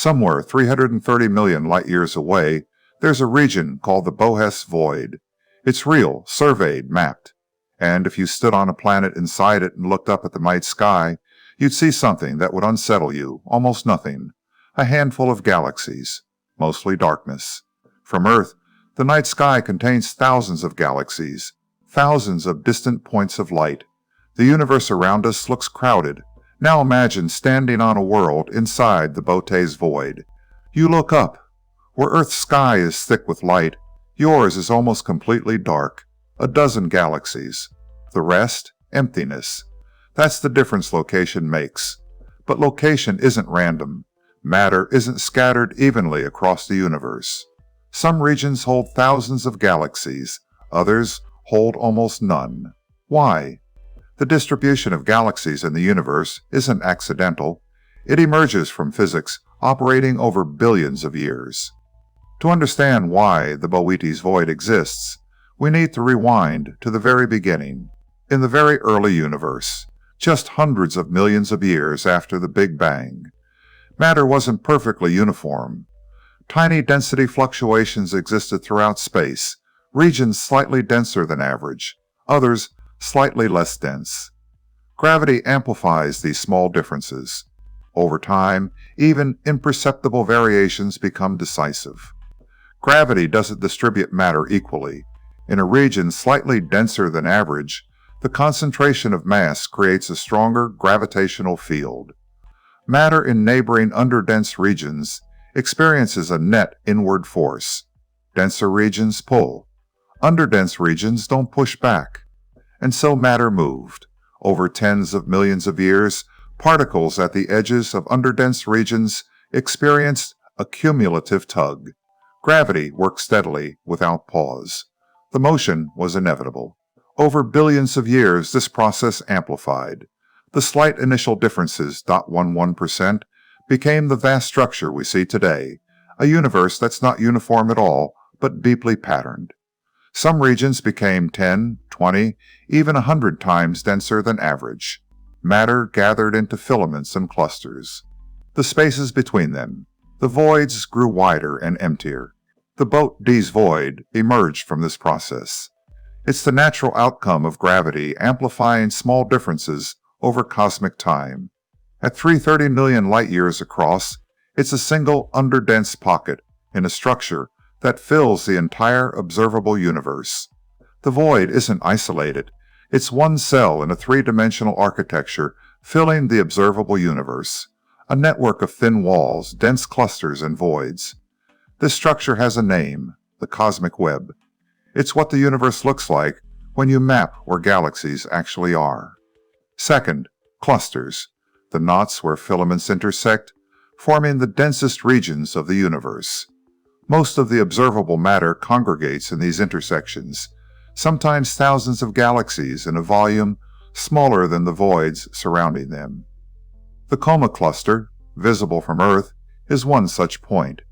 Somewhere 330 million light-years away, there's a region called the Boötes Void. It's real, surveyed, mapped. And if you stood on a planet inside it and looked up at the night sky, you'd see something that would unsettle you, almost nothing. A handful of galaxies, mostly darkness. From Earth, the night sky contains thousands of galaxies, thousands of distant points of light. The universe around us looks crowded. Now imagine standing on a world inside the Boötes Void. You look up. Where Earth's sky is thick with light, yours is almost completely dark. A dozen galaxies. The rest, emptiness. That's the difference location makes. But location isn't random. Matter isn't scattered evenly across the universe. Some regions hold thousands of galaxies. Others hold almost none. Why? The distribution of galaxies in the universe isn't accidental. It emerges from physics operating over billions of years. To understand why the Boötes Void exists, we need to rewind to the very beginning, in the very early universe, just hundreds of millions of years after the Big Bang. Matter wasn't perfectly uniform. Tiny density fluctuations existed throughout space, regions slightly denser than average, others slightly less dense. Gravity amplifies these small differences. Over time, even imperceptible variations become decisive. Gravity doesn't distribute matter equally. In a region slightly denser than average, the concentration of mass creates a stronger gravitational field. Matter in neighboring underdense regions experiences a net inward force. Denser regions pull. Underdense regions don't push back. And so matter moved. Over tens of millions of years, particles at the edges of underdense regions experienced a cumulative tug. Gravity worked steadily, without pause. The motion was inevitable. Over billions of years, this process amplified. The slight initial differences, 0.11%, became the vast structure we see today, a universe that's not uniform at all, but deeply patterned. Some regions became 10, 20, even 100 times denser than average. Matter gathered into filaments and clusters. The spaces between them, the voids, grew wider and emptier. The Boötes Void emerged from this process. It's the natural outcome of gravity amplifying small differences over cosmic time. At 330 million light-years across, it's a single underdense pocket in a structure that fills the entire observable universe. The void isn't isolated. It's one cell in a three-dimensional architecture filling the observable universe, a network of thin walls, dense clusters, and voids. This structure has a name, the cosmic web. It's what the universe looks like when you map where galaxies actually are. Second, clusters, the knots where filaments intersect, forming the densest regions of the universe. Most of the observable matter congregates in these intersections, sometimes thousands of galaxies in a volume smaller than the voids surrounding them. The Coma cluster, visible from Earth, is one such point.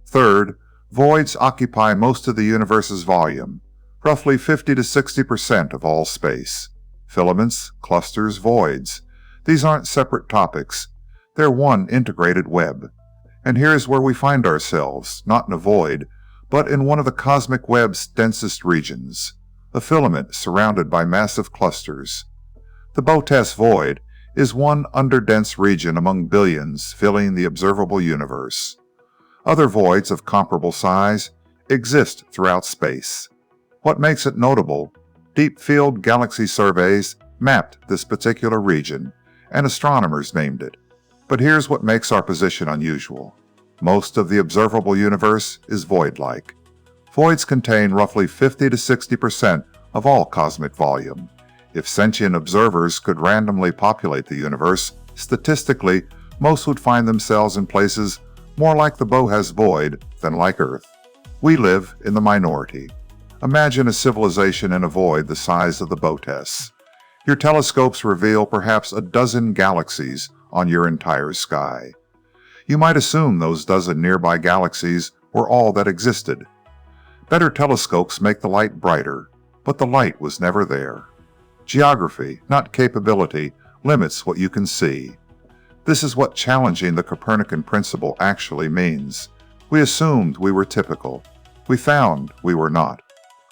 Third, voids occupy most of the universe's volume, roughly 50 to 60% of all space. Filaments, clusters, voids. These aren't separate topics. They're one integrated web. And here's where we find ourselves, not in a void, but in one of the cosmic web's densest regions, a filament surrounded by massive clusters. The Boötes Void is one underdense region among billions filling the observable universe. Other voids of comparable size exist throughout space. What makes it notable? Deep field galaxy surveys mapped this particular region, and astronomers named it. But here's what makes our position unusual. Most of the observable universe is void-like. Voids contain roughly 50 to 60% of all cosmic volume. If sentient observers could randomly populate the universe, statistically, most would find themselves in places more like the Boötes Void than like Earth. We live in the minority. Imagine a civilization in a void the size of the Boötes. Your telescopes reveal perhaps a dozen galaxies on your entire sky. You might assume those dozen nearby galaxies were all that existed. Better telescopes make the light brighter, but the light was never there. Geography, not capability, limits what you can see. This is what challenging the Copernican principle actually means. We assumed we were typical. We found we were not.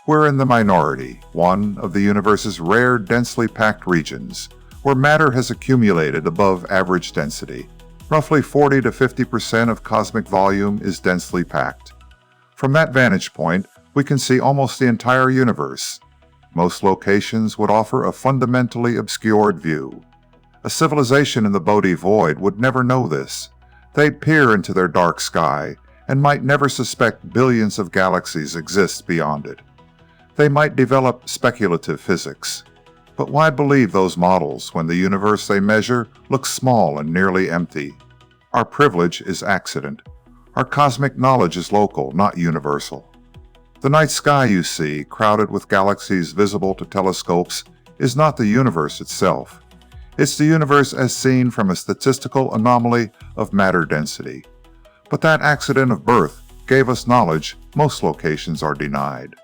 We're in the minority, one of the universe's rare densely packed regions, where matter has accumulated above average density. Roughly 40 to 50% of cosmic volume is densely packed. From that vantage point, we can see almost the entire universe. Most locations would offer a fundamentally obscured view. A civilization in the Boötes Void would never know this. They'd peer into their dark sky and might never suspect billions of galaxies exist beyond it. They might develop speculative physics. But why believe those models when the universe they measure looks small and nearly empty? Our privilege is accident. Our cosmic knowledge is local, not universal. The night sky you see, crowded with galaxies visible to telescopes, is not the universe itself. It's the universe as seen from a statistical anomaly of matter density. But that accident of birth gave us knowledge most locations are denied.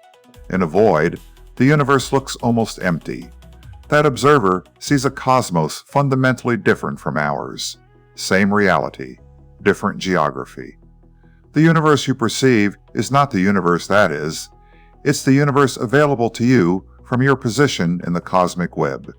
In a void, the universe looks almost empty. That observer sees a cosmos fundamentally different from ours. Same reality, different geography. The universe you perceive is not the universe that is. It's the universe available to you from your position in the cosmic web.